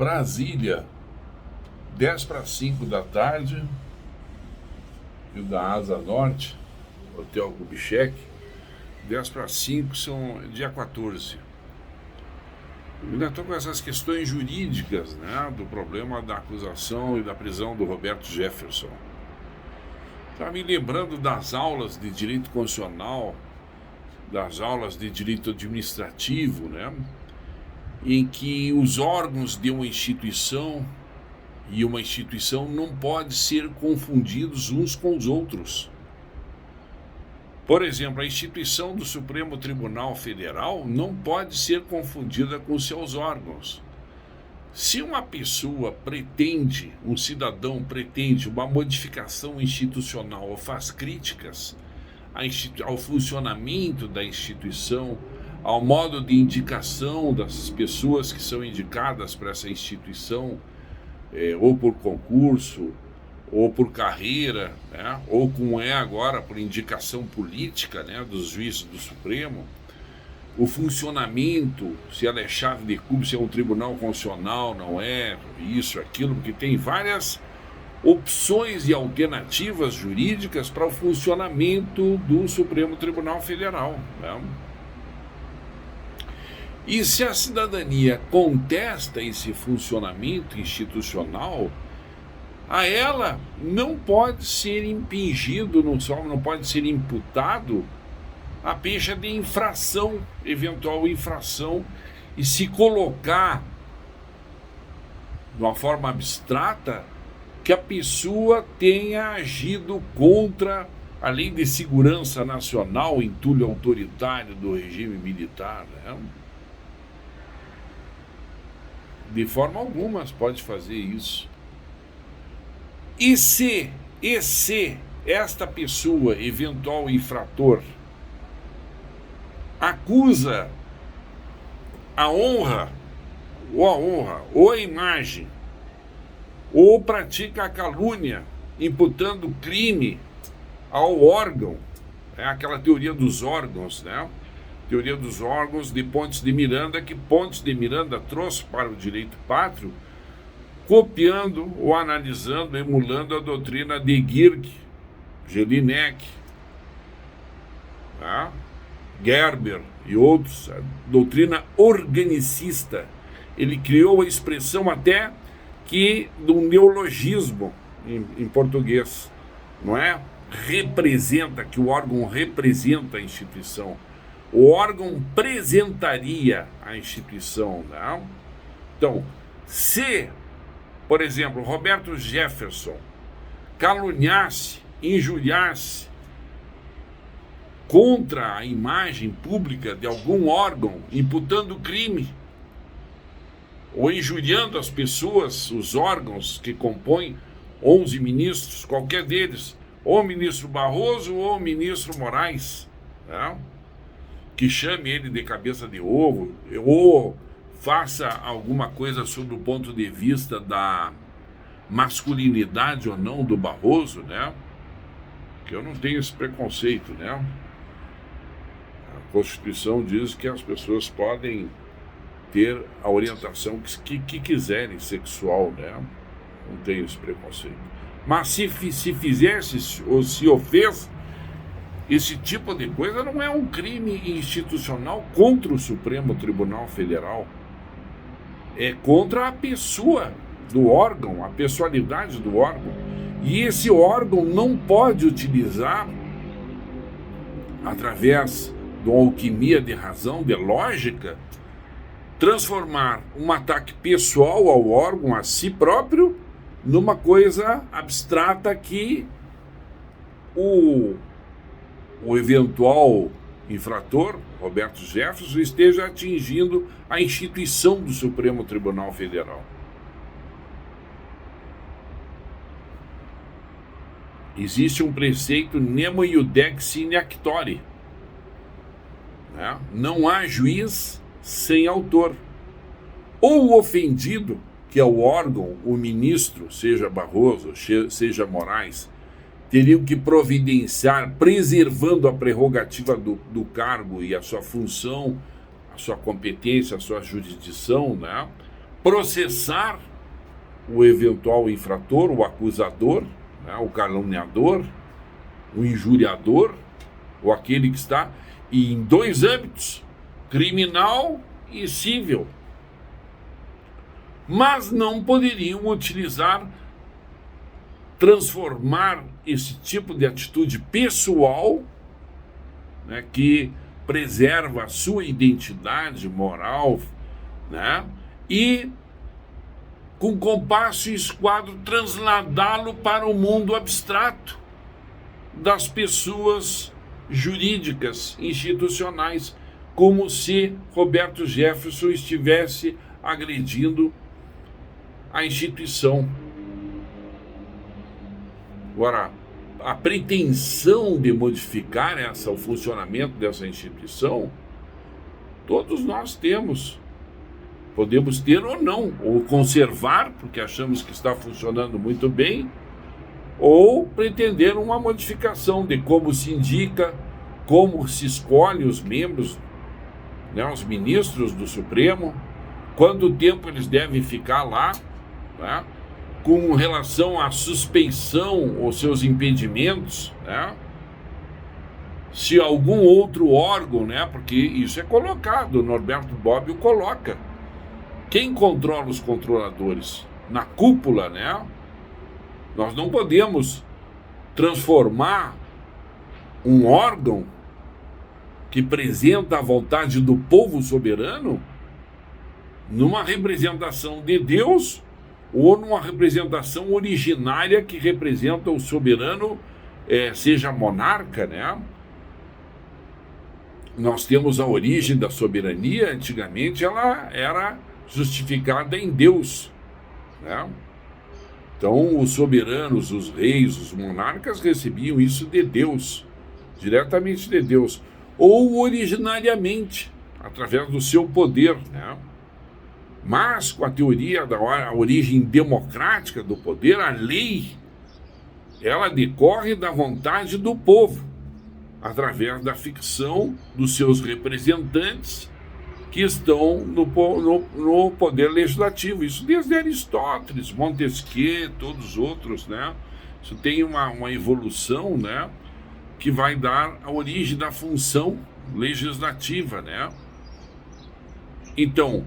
Brasília, 10 para 5 da tarde, Rio da Asa Norte, Hotel Kubitschek, 10 para 5, são dia 14. Eu ainda estou com essas questões jurídicas, né, do problema da acusação e da prisão do Roberto Jefferson. Está me lembrando das aulas de direito constitucional, das aulas de direito administrativo, né, em que os órgãos de uma instituição e uma instituição não podem ser confundidos uns com os outros. Por exemplo, a instituição do Supremo Tribunal Federal não pode ser confundida com seus órgãos. Se uma pessoa pretende, um cidadão pretende uma modificação institucional ou faz críticas ao funcionamento da instituição, ao modo de indicação das pessoas que são indicadas para essa instituição, ou por concurso, ou por carreira, né? Ou como é agora por indicação política, né, dos juízes do Supremo, o funcionamento, se ela é chave de cubo, se é um tribunal constitucional, não é, isso, aquilo, porque tem várias opções e alternativas jurídicas para o funcionamento do Supremo Tribunal Federal, né? E se a cidadania contesta esse funcionamento institucional, a ela não pode ser impingido, não pode ser imputado a pecha de infração, eventual infração, e se colocar de uma forma abstrata que a pessoa tenha agido contra a Lei de Segurança Nacional, entulho autoritário do regime militar, né? De forma alguma pode fazer isso. E se esta pessoa, eventual infrator, acusa a honra, ou a imagem, ou pratica a calúnia, imputando crime ao órgão, é aquela teoria dos órgãos, né? Teoria dos órgãos de Pontes de Miranda, que Pontes de Miranda trouxe para o direito pátrio, copiando ou analisando, emulando a doutrina de Girk, Jelinek, tá? Gerber e outros, a doutrina organicista. Ele criou a expressão até que do neologismo em português, não é? Representa, que o órgão representa a instituição. O órgão apresentaria a instituição, não? Então, se, por exemplo, Roberto Jefferson caluniasse, injuriasse contra a imagem pública de algum órgão, imputando crime, ou injuriando as pessoas, os órgãos que compõem 11 ministros, qualquer deles, ou o ministro Barroso ou o ministro Moraes, né? Que chame ele de cabeça de ovo, ou faça alguma coisa sobre o ponto de vista da masculinidade ou não do Barroso, né? Que eu não tenho esse preconceito, né? A Constituição diz que as pessoas podem ter a orientação que quiserem sexual, né? Não tenho esse preconceito. Mas se fizesse ou se o fez, esse tipo de coisa não é um crime institucional contra o Supremo Tribunal Federal. É contra a pessoa do órgão, a pessoalidade do órgão. E esse órgão não pode utilizar, através de uma alquimia de razão, de lógica, transformar um ataque pessoal ao órgão, a si próprio, numa coisa abstrata que o eventual infrator, Roberto Jefferson, esteja atingindo a instituição do Supremo Tribunal Federal. Existe um preceito nemo iudex sine actore, né? Não há juiz sem autor. Ou o ofendido, que é o órgão, o ministro, seja Barroso, seja Moraes, teriam que providenciar, preservando a prerrogativa do cargo e a sua função, a sua competência, a sua jurisdição, né? processar o eventual infrator, o acusador, né, o caluniador, o injuriador, ou aquele que está em dois âmbitos, criminal e civil. Mas não poderiam transformar esse tipo de atitude pessoal, né, que preserva a sua identidade moral, né, e com compasso e esquadro transladá-lo para o mundo abstrato das pessoas jurídicas, institucionais, como se Roberto Jefferson estivesse agredindo a instituição. Agora, a pretensão de modificar o funcionamento dessa instituição, todos nós temos. Podemos ter ou não, ou conservar, porque achamos que está funcionando muito bem, ou pretender uma modificação de como se indica, como se escolhe os membros, né, os ministros do Supremo, quanto tempo eles devem ficar lá, né, com relação à suspeição ou seus impedimentos, né, se algum outro órgão, né, porque isso é colocado, Norberto Bobbio coloca. Quem controla os controladores? Na cúpula, né? Nós não podemos transformar um órgão que representa a vontade do povo soberano numa representação de Deus ou numa representação originária que representa o soberano, seja monarca, né? Nós temos a origem da soberania, antigamente ela era justificada em Deus, né? Então os soberanos, os reis, os monarcas recebiam isso de Deus, diretamente de Deus, ou originariamente, através do seu poder, né? Mas com a teoria da origem democrática do poder, a lei, ela decorre da vontade do povo, através da ficção dos seus representantes que estão no poder legislativo. Isso desde Aristóteles, Montesquieu, todos os outros, né? Isso tem uma evolução, né, que vai dar a origem da função legislativa, né? Então,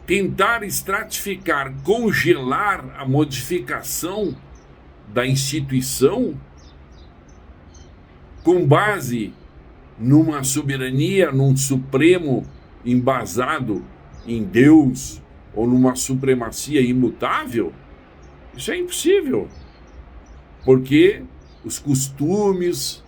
tentar estratificar, congelar a modificação da instituição com base numa soberania, num supremo embasado em Deus ou numa supremacia imutável, isso é impossível, porque os costumes,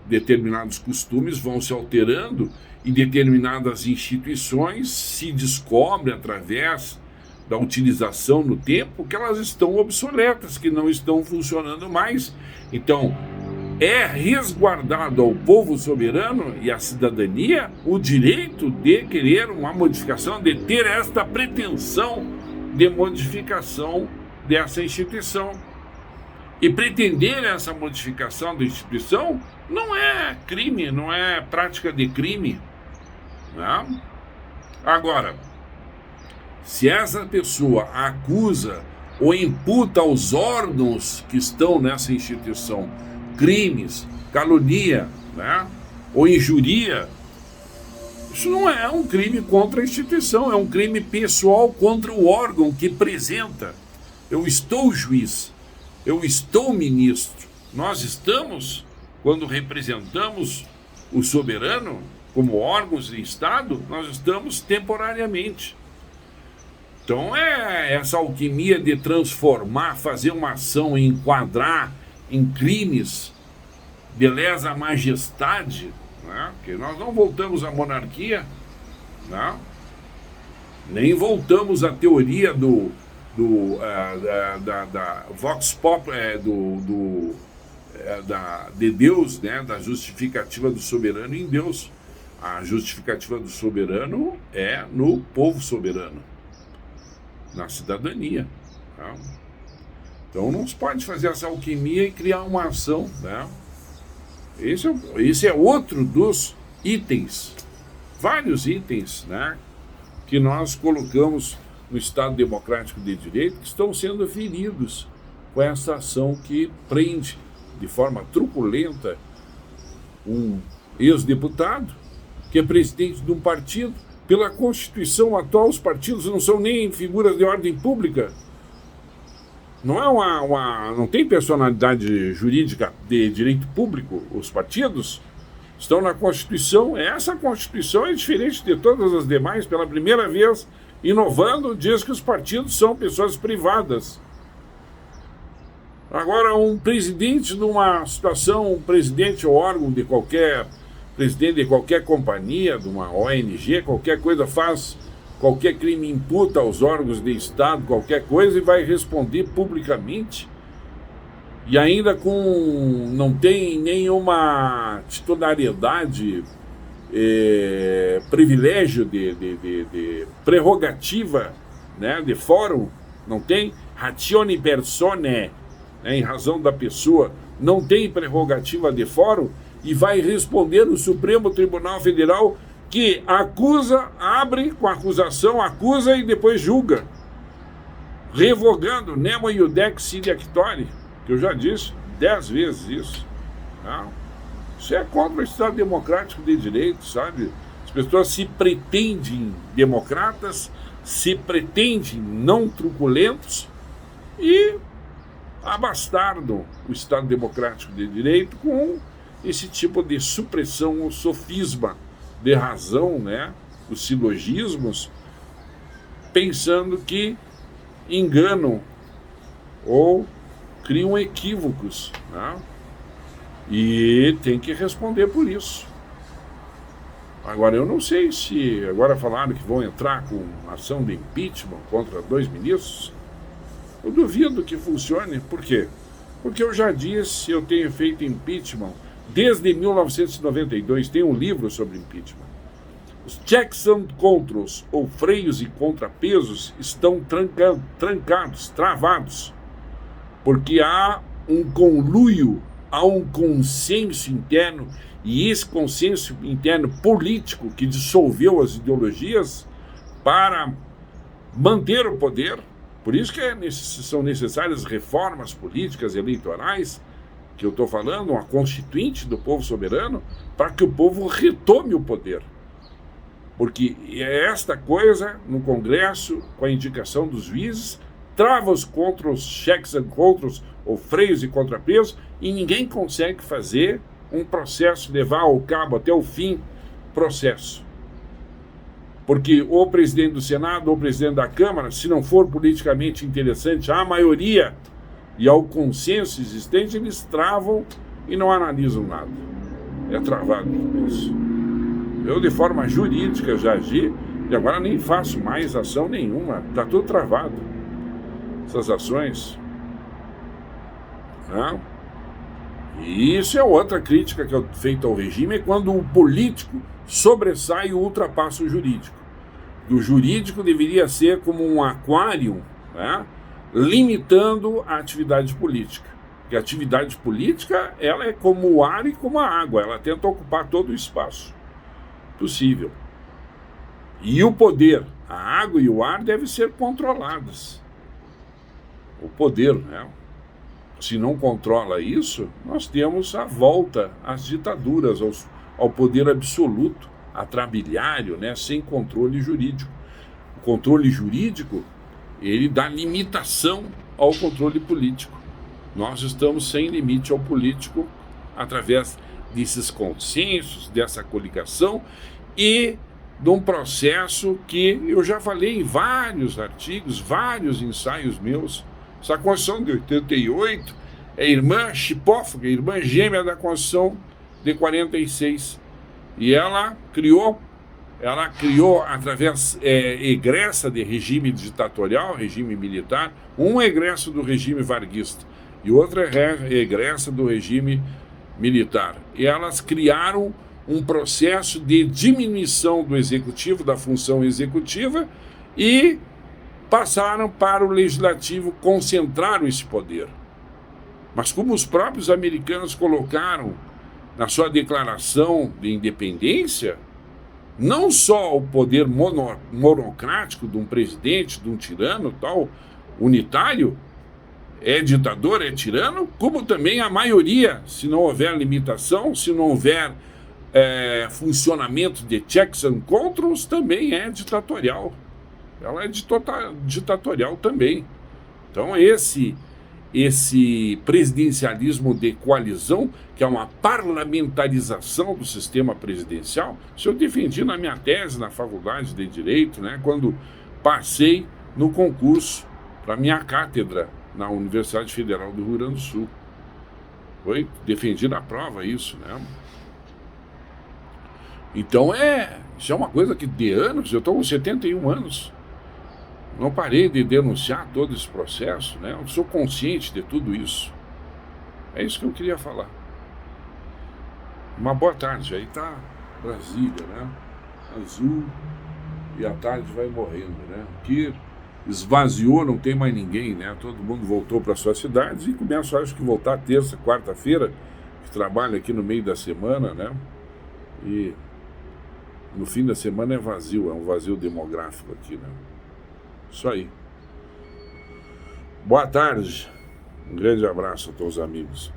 determinados costumes vão se alterando e determinadas instituições se descobrem através da utilização no tempo que elas estão obsoletas, que não estão funcionando mais. Então, é resguardado ao povo soberano e à cidadania o direito de querer uma modificação, de ter esta pretensão de modificação dessa instituição. E pretender essa modificação da instituição não é crime, não é prática de crime, né? Agora, se essa pessoa acusa ou imputa aos órgãos que estão nessa instituição crimes, calunia, né, ou injuria, isso não é um crime contra a instituição, é um crime pessoal contra o órgão que representa. Eu estou juiz, eu estou ministro. Nós estamos, quando representamos o soberano como órgãos de Estado, nós estamos temporariamente. Então é essa alquimia de transformar, fazer uma ação e enquadrar em crimes de lesa majestade, né? Que nós não voltamos à monarquia, né? Nem voltamos à teoria da Vox Populi, de Deus, né? Da justificativa do soberano em Deus. A justificativa do soberano é no povo soberano, na cidadania, né? Então não se pode fazer essa alquimia e criar uma ação, né? Esse é outro dos itens, vários itens, né, que nós colocamos no Estado Democrático de Direito, que estão sendo feridos com essa ação que prende de forma truculenta um ex-deputado, que é presidente de um partido. Pela Constituição atual, os partidos não são nem figuras de ordem pública. Não não tem personalidade jurídica de direito público. Os partidos estão na Constituição. Essa Constituição é diferente de todas as demais. Pela primeira vez, inovando, diz que os partidos são pessoas privadas. Agora, um presidente de uma situação, um presidente ou órgão de qualquer, presidente de qualquer companhia, de uma ONG, qualquer coisa, faz qualquer crime, imputa aos órgãos de Estado, qualquer coisa, e vai responder publicamente. E ainda não tem nenhuma titularidade, privilégio de prerrogativa, né, de fórum, não tem ratione personae, né, em razão da pessoa, não tem prerrogativa de fórum, e vai responder no Supremo Tribunal Federal, que acusa, abre com acusação, acusa e depois julga, revogando nemo iudex sine actore, que eu já disse 10 vezes isso. Não. Isso é contra o Estado Democrático de Direito, sabe? As pessoas se pretendem democratas, se pretendem não truculentos e abastardam o Estado Democrático de Direito com esse tipo de supressão ou sofisma de razão, né? Os silogismos, pensando que enganam ou criam equívocos, né? E tem que responder por isso. Agora, eu não sei se... Agora falaram que vão entrar com ação de impeachment contra 2 ministros. Eu duvido que funcione. Por quê? Porque eu já disse, eu tenho feito impeachment desde 1992. Tem um livro sobre impeachment. Os checks and controls, ou freios e contrapesos, estão trancados, travados. Porque há um conluio, há um consenso interno, e esse consenso interno político que dissolveu as ideologias para manter o poder. Por isso que são necessárias reformas políticas eleitorais, que eu estou falando, uma constituinte do povo soberano, para que o povo retome o poder. Porque esta coisa, no Congresso, com a indicação dos juízes, trava os controls, checks and controls, ou freios e contrapesos, e ninguém consegue fazer um processo, levar ao cabo até o fim processo. Porque o presidente do Senado ou o presidente da Câmara, se não for politicamente interessante à maioria e ao consenso existente, eles travam e não analisam nada. É travado isso. Eu, de forma jurídica, já agi e agora nem faço mais ação nenhuma. Está tudo travado. Essas ações. Não. E isso é outra crítica que eu feito ao regime, é quando o político sobressai e ultrapassa o jurídico. O jurídico deveria ser como um aquário, né, limitando a atividade política. Porque a atividade política, ela é como o ar e como a água, ela tenta ocupar todo o espaço possível. E o poder, a água e o ar devem ser controlados. O poder, né? Se não controla isso, nós temos a volta às ditaduras, ao poder absoluto, atrabiliário, né, sem controle jurídico. O controle jurídico, ele dá limitação ao controle político. Nós estamos sem limite ao político através desses consensos, dessa coligação e de um processo que eu já falei em vários artigos, vários ensaios meus. Essa Constituição de 88 é irmã chipófaga, irmã gêmea da Constituição de 46. E ela criou através egressa de regime ditatorial, regime militar, um egresso do regime varguista e outra egressa do regime militar. E elas criaram um processo de diminuição do executivo, da função executiva, e passaram para o legislativo, concentraram esse poder. Mas como os próprios americanos colocaram na sua declaração de independência, não só o poder monocrático de um presidente, de um tirano tal, unitário, é ditador, é tirano, como também a maioria, se não houver limitação, se não houver funcionamento de checks and controls, também é ditatorial. Ela é ditatorial também. Então esse presidencialismo de coalizão, que é uma parlamentarização do sistema presidencial, isso eu defendi na minha tese na faculdade de Direito, né, quando passei no concurso para minha cátedra na Universidade Federal do Rio Grande do Sul. Defendi na prova isso, né? Então isso é uma coisa que de anos, eu estou com 71 anos, não parei de denunciar todo esse processo, né? Eu sou consciente de tudo isso. É isso que eu queria falar. Uma boa tarde. Aí tá Brasília, né? Azul, e a tarde vai morrendo, né? Aqui esvaziou, não tem mais ninguém, né? Todo mundo voltou para suas cidades e começa, acho que, voltar terça, quarta-feira, que trabalha aqui no meio da semana, né? E no fim da semana é vazio, é um vazio demográfico aqui, né? Isso aí. Boa tarde. Um grande abraço a todos os amigos.